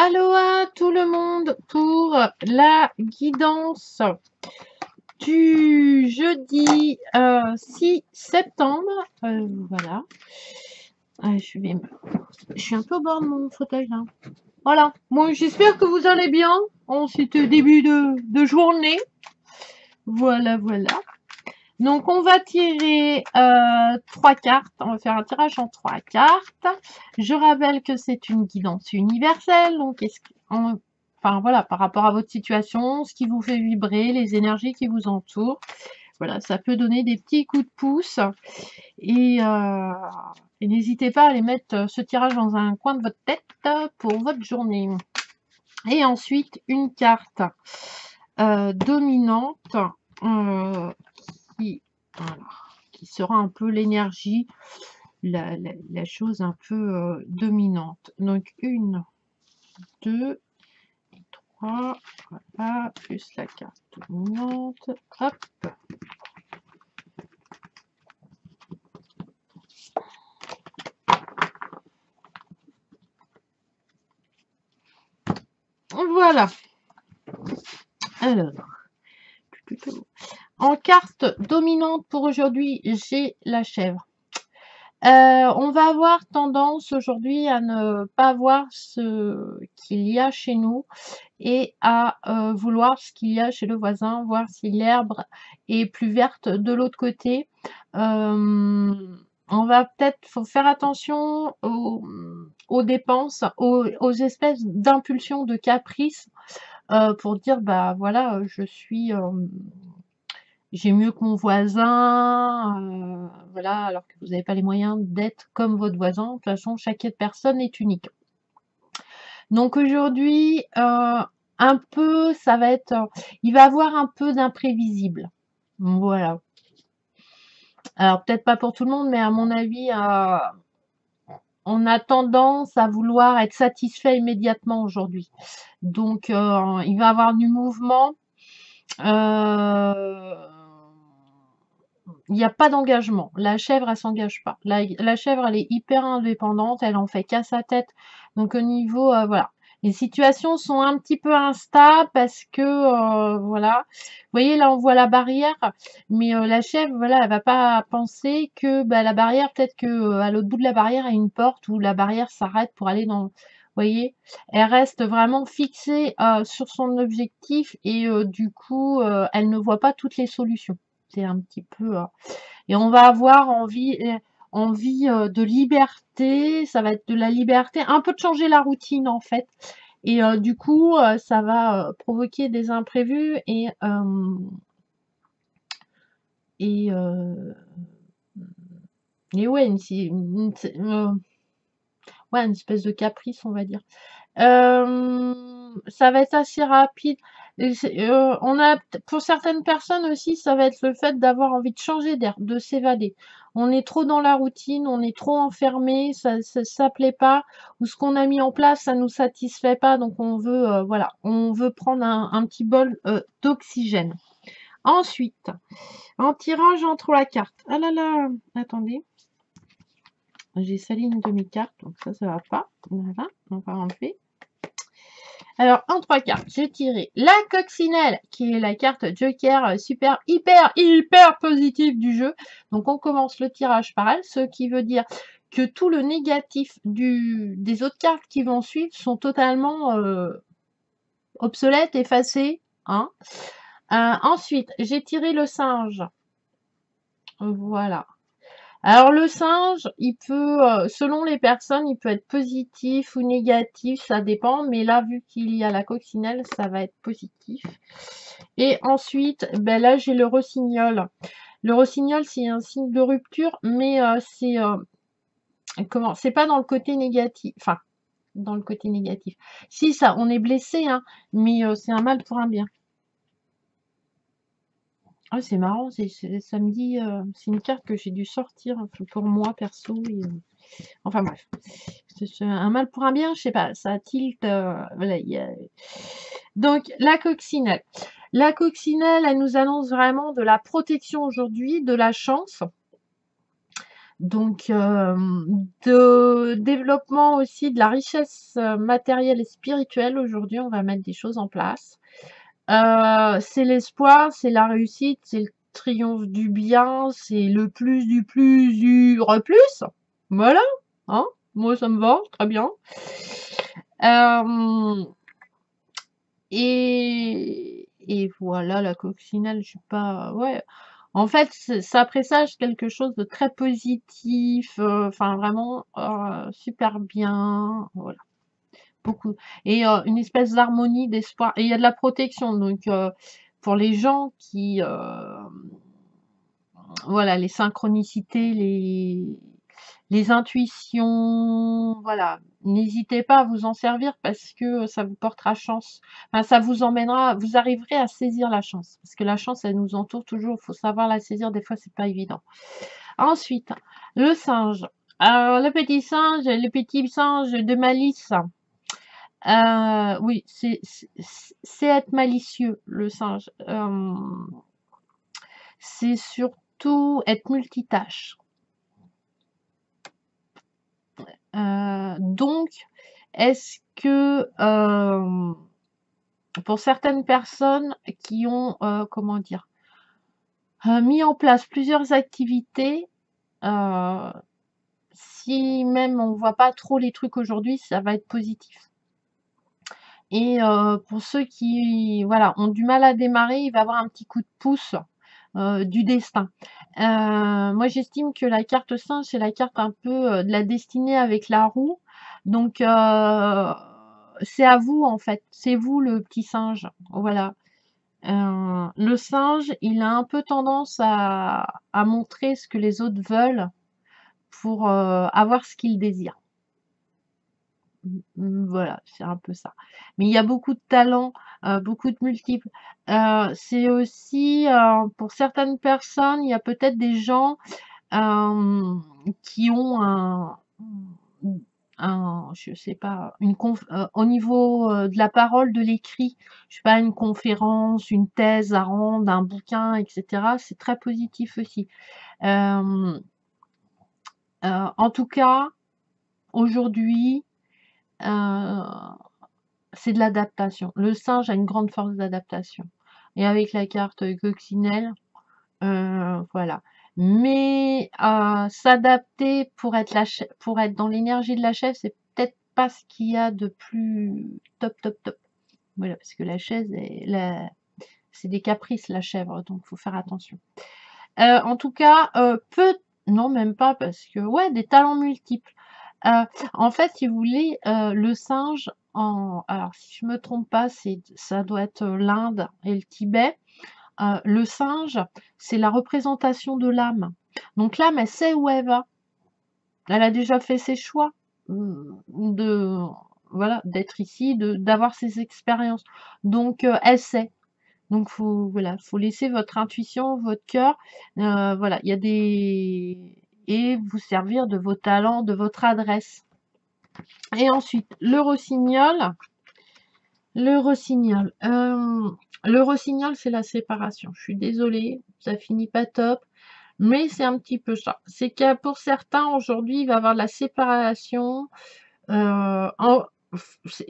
Aloha tout le monde pour la guidance du jeudi 6 septembre. Voilà. Je suis un peu au bord de mon fauteuil là. Voilà. Moi, j'espère que vous allez bien en cet début de journée. Voilà, voilà. Donc, on va tirer 3 cartes. On va faire un tirage en 3 cartes. Je rappelle que c'est une guidance universelle. Donc, enfin, voilà, par rapport à votre situation, ce qui vous fait vibrer, les énergies qui vous entourent. Voilà, ça peut donner des petits coups de pouce. Et n'hésitez pas à aller mettre ce tirage dans un coin de votre tête pour votre journée. Et ensuite, une carte dominante qui sera un peu l'énergie, la chose un peu dominante. Donc, 1, 2, 3, voilà, plus la carte dominante. Hop. Voilà. Alors, en carte dominante pour aujourd'hui, j'ai la chèvre. On va avoir tendance aujourd'hui à ne pas voir ce qu'il y a chez nous et à vouloir ce qu'il y a chez le voisin, voir si l'herbe est plus verte de l'autre côté. On va faut faire attention aux dépenses, aux espèces d'impulsions, de caprices, pour dire bah voilà, j'ai mieux que mon voisin, voilà, alors que vous n'avez pas les moyens d'être comme votre voisin. De toute façon, chaque personne est unique. Donc aujourd'hui, un peu, ça va être, il va y avoir un peu d'imprévisible. Voilà. Alors peut-être pas pour tout le monde, mais à mon avis, on a tendance à vouloir être satisfait immédiatement aujourd'hui. Donc il va y avoir du mouvement. Il n'y a pas d'engagement. La chèvre, elle s'engage pas. La chèvre, elle est hyper indépendante, elle en fait qu'à sa tête. Donc au niveau, voilà. Les situations sont un petit peu instables parce que, voilà. Vous voyez, là, on voit la barrière, mais la chèvre, voilà, elle va pas penser que bah, la barrière, peut-être que à l'autre bout de la barrière, il y a une porte où la barrière s'arrête pour aller dans... Vous voyez, elle reste vraiment fixée sur son objectif et du coup, elle ne voit pas toutes les solutions. C'est un petit peu... et on va avoir envie de liberté, ça va être de la liberté, un peu de changer la routine en fait. Et du coup, ça va provoquer des imprévus et, ouais, ouais, une espèce de caprice, on va dire. Ça va être assez rapide. Pour certaines personnes aussi, ça va être le fait d'avoir envie de changer d'air, de s'évader. On est trop dans la routine, on est trop enfermé, ça plaît pas, ou ce qu'on a mis en place, ça nous satisfait pas, donc on veut, voilà, on veut prendre un petit bol d'oxygène. Ensuite, en tirage entre la carte. Ah là là, attendez. J'ai sali une de mes cartes, donc ça va pas. Voilà, on va enlever. Alors, en 3 cartes, j'ai tiré la coccinelle, qui est la carte joker super, hyper positive du jeu. Donc, on commence le tirage par elle, ce qui veut dire que tout le négatif des autres cartes qui vont suivre sont totalement obsolètes, effacées. Hein. Ensuite, j'ai tiré le singe. Voilà. Alors le singe, il peut, selon les personnes, il peut être positif ou négatif, ça dépend, mais là, vu qu'il y a la coccinelle, ça va être positif. Et ensuite, ben là, j'ai le rossignol. Le rossignol, c'est un signe de rupture, mais c'est pas dans le côté négatif, enfin, dans le côté négatif. Si, ça, on est blessé, hein, mais c'est un mal pour un bien. Ah, c'est marrant, ça me dit, c'est une carte que j'ai dû sortir pour moi, perso, et, enfin bref. C'est un mal pour un bien, je sais pas, ça tilt, voilà, Donc, la coccinelle. La coccinelle, elle nous annonce vraiment de la protection aujourd'hui, de la chance. Donc, de développement aussi de la richesse matérielle et spirituelle. Aujourd'hui, on va mettre des choses en place. C'est l'espoir, c'est la réussite, c'est le triomphe du bien, c'est le plus du plus du plus. Voilà, hein, moi ça me va, très bien. Euh, et voilà, la coccinelle, je suis pas, ouais. En fait, ça présage quelque chose de très positif, enfin vraiment super bien, voilà, beaucoup. Et une espèce d'harmonie, d'espoir. Et il y a de la protection, donc pour les gens qui, voilà, les synchronicités, les intuitions, voilà. N'hésitez pas à vous en servir parce que ça vous portera chance. Enfin, ça vous emmènera, vous arriverez à saisir la chance. Parce que la chance, elle nous entoure toujours. Il faut savoir la saisir. Des fois, c'est pas évident. Ensuite, le singe. Alors, le petit singe de malice. Oui, c'est être malicieux, le singe. C'est surtout être multitâche. Donc, est-ce que pour certaines personnes qui ont, comment dire, mis en place plusieurs activités, si même on voit pas trop les trucs aujourd'hui, ça va être positif. Et pour ceux qui, voilà, ont du mal à démarrer, il va y avoir un petit coup de pouce du destin. Moi, j'estime que la carte singe, c'est la carte un peu de la destinée avec la roue. Donc, c'est à vous, en fait. C'est vous, le petit singe. Voilà. Le singe, il a un peu tendance à montrer ce que les autres veulent pour avoir ce qu'ils désirent. Voilà, c'est un peu ça. Mais il y a beaucoup de talents, beaucoup de multiples. C'est aussi, pour certaines personnes, il y a peut-être des gens qui ont je sais pas, au niveau de la parole, de l'écrit, je sais pas, une conférence, une thèse à rendre, un bouquin, etc. C'est très positif aussi. Euh, en tout cas, aujourd'hui, euh, c'est de l'adaptation. Le singe a une grande force d'adaptation. Et avec la carte coccinelle, voilà. Mais s'adapter pour être dans l'énergie de la chèvre, c'est peut-être pas ce qu'il y a de plus top, top, top. Voilà, parce que la chaise, c'est des caprices, la chèvre, donc faut faire attention. En tout cas, non, même pas, parce que, ouais, des talents multiples. En fait, si vous voulez, le singe, alors si je me trompe pas, ça doit être l'Inde et le Tibet. Le singe, c'est la représentation de l'âme. Donc l'âme, elle sait où elle va. Elle a déjà fait ses choix de, voilà, d'être ici, d'avoir ses expériences. Donc elle sait. Donc voilà, faut laisser votre intuition, votre cœur, voilà, il y a et vous servir de vos talents, de votre adresse. Et ensuite, le rossignol. Le rossignol. Le rossignol, c'est la séparation. Je suis désolée, ça finit pas top, mais c'est un petit peu ça. C'est que pour certains, aujourd'hui, il va y avoir de la séparation. Je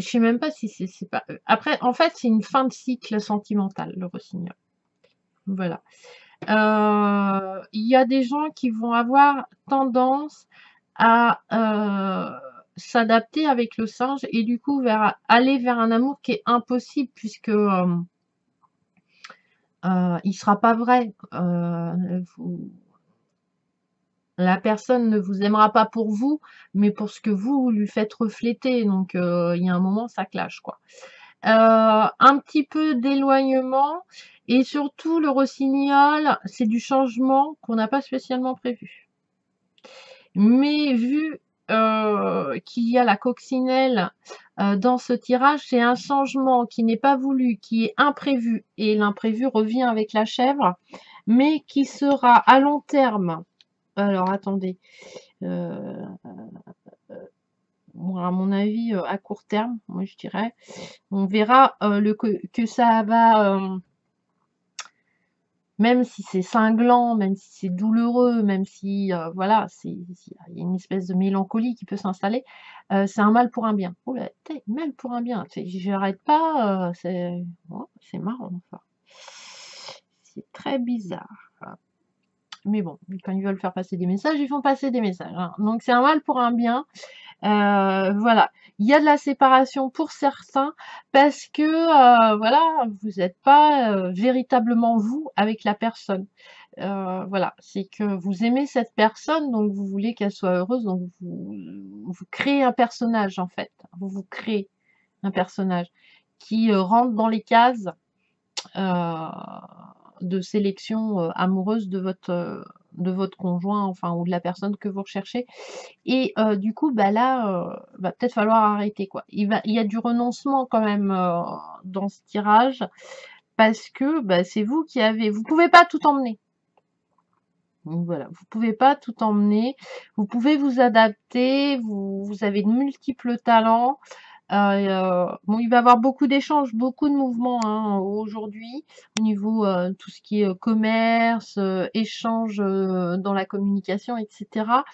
sais même pas si c'est pas. Après, en fait, c'est une fin de cycle sentimental, le rossignol. Voilà. Il y a des gens qui vont avoir tendance à s'adapter avec le singe et du coup aller vers un amour qui est impossible puisque il sera pas vrai. La personne ne vous aimera pas pour vous, mais pour ce que vous lui faites refléter. Donc il y a un moment, ça clash, quoi. Un petit peu d'éloignement et surtout le rossignol, c'est du changement qu'on n'a pas spécialement prévu. Mais vu qu'il y a la coccinelle dans ce tirage, c'est un changement qui n'est pas voulu, qui est imprévu, et l'imprévu revient avec la chèvre, mais qui sera à long terme. Alors attendez, à mon avis, à court terme, moi je dirais, on verra que ça va Même si c'est cinglant, même si c'est douloureux, même si, voilà, il y a une espèce de mélancolie qui peut s'installer, c'est un mal pour un bien. Oh là, mal pour un bien, j'arrête pas, c'est marrant ça. C'est très bizarre. Mais bon, quand ils veulent faire passer des messages, ils font passer des messages, hein. Donc c'est un mal pour un bien. Voilà, il y a de la séparation pour certains parce que, voilà, vous n'êtes pas, véritablement vous avec la personne. Voilà, c'est que vous aimez cette personne, donc vous voulez qu'elle soit heureuse, donc vous créez un personnage, en fait. Vous créez un personnage qui, rentre dans les cases, heu, de sélection, amoureuse de votre conjoint, enfin, ou de la personne que vous recherchez. Et du coup, bah, là, va peut-être falloir arrêter, quoi. Il y a du renoncement quand même, dans ce tirage parce que, bah, c'est vous pouvez pas tout emmener. Donc voilà, vous pouvez pas tout emmener. Vous pouvez vous adapter, vous avez de multiples talents. Bon, il va y avoir beaucoup d'échanges, beaucoup de mouvements, hein, aujourd'hui au niveau, tout ce qui est, commerce, échange, dans la communication et cetera.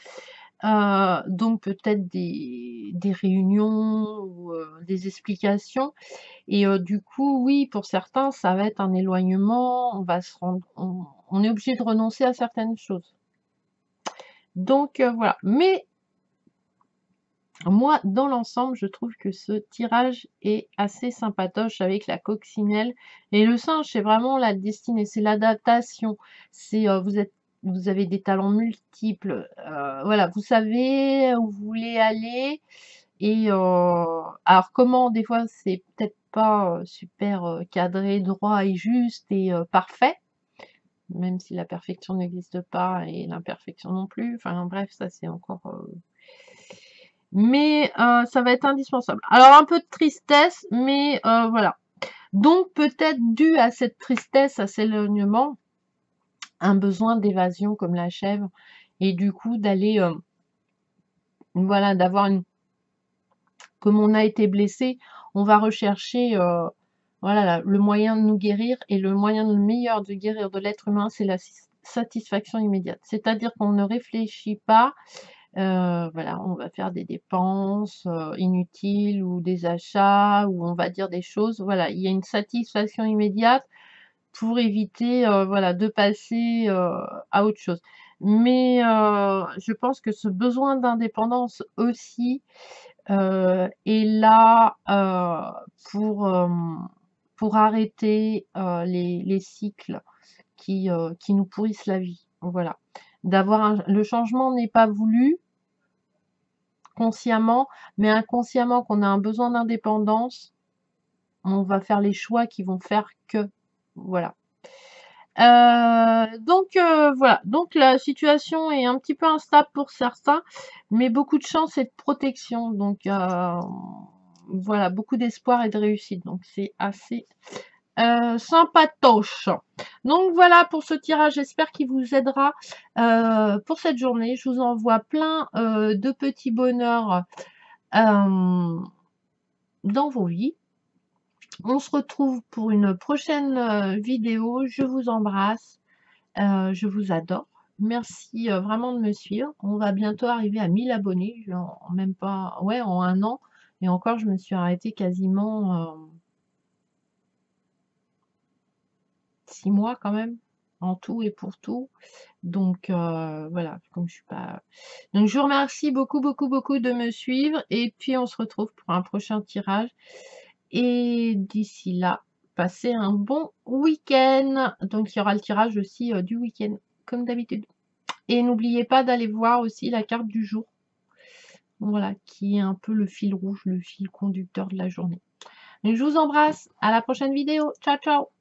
Donc peut-être des réunions ou des explications et du coup, oui, pour certains, ça va être un éloignement, on va se rendre on est obligé de renoncer à certaines choses. Donc voilà. Mais moi, dans l'ensemble, je trouve que ce tirage est assez sympatoche avec la coccinelle et le singe, c'est vraiment la destinée, c'est l'adaptation. C'est, vous avez des talents multiples, voilà, vous savez où vous voulez aller et alors comment des fois c'est peut-être pas, super, cadré, droit et juste et parfait, même si la perfection n'existe pas et l'imperfection non plus, enfin bref, ça c'est encore, mais ça va être indispensable. Alors un peu de tristesse, mais voilà. Donc peut-être dû à cette tristesse, à cet éloignement, un besoin d'évasion comme la chèvre et du coup d'aller, voilà, d'avoir une comme on a été blessé, on va rechercher, voilà, le moyen de nous guérir et le moyen le meilleur de guérir de l'être humain, c'est la satisfaction immédiate. C'est-à-dire qu'on ne réfléchit pas. Voilà, on va faire des dépenses, inutiles ou des achats ou on va dire des choses, voilà, il y a une satisfaction immédiate pour éviter, voilà, de passer, à autre chose. Mais, je pense que ce besoin d'indépendance aussi, est là, pour arrêter, les cycles qui nous pourrissent la vie. Voilà. D'avoir le changement n'est pas voulu consciemment, mais inconsciemment qu'on a un besoin d'indépendance, on va faire les choix qui vont faire que, voilà. Donc voilà, donc la situation est un petit peu instable pour certains, mais beaucoup de chance et de protection, donc voilà, beaucoup d'espoir et de réussite, donc c'est assez, sympatoche. Donc voilà pour ce tirage, j'espère qu'il vous aidera, pour cette journée. Je vous envoie plein, de petits bonheurs, dans vos vies. On se retrouve pour une prochaine, vidéo. Je vous embrasse, je vous adore. Merci, vraiment de me suivre. On va bientôt arriver à 1000 abonnés, en même pas ouais, en 1 an et encore je me suis arrêtée quasiment, 6 mois quand même, en tout et pour tout. Donc voilà, comme je suis pas donc je vous remercie beaucoup, beaucoup, beaucoup de me suivre et puis on se retrouve pour un prochain tirage et d'ici là, passez un bon week-end. Donc il y aura le tirage aussi, du week-end, comme d'habitude. Et n'oubliez pas d'aller voir aussi la carte du jour. Voilà, qui est un peu le fil rouge, le fil conducteur de la journée. Donc je vous embrasse, à la prochaine vidéo. Ciao, ciao!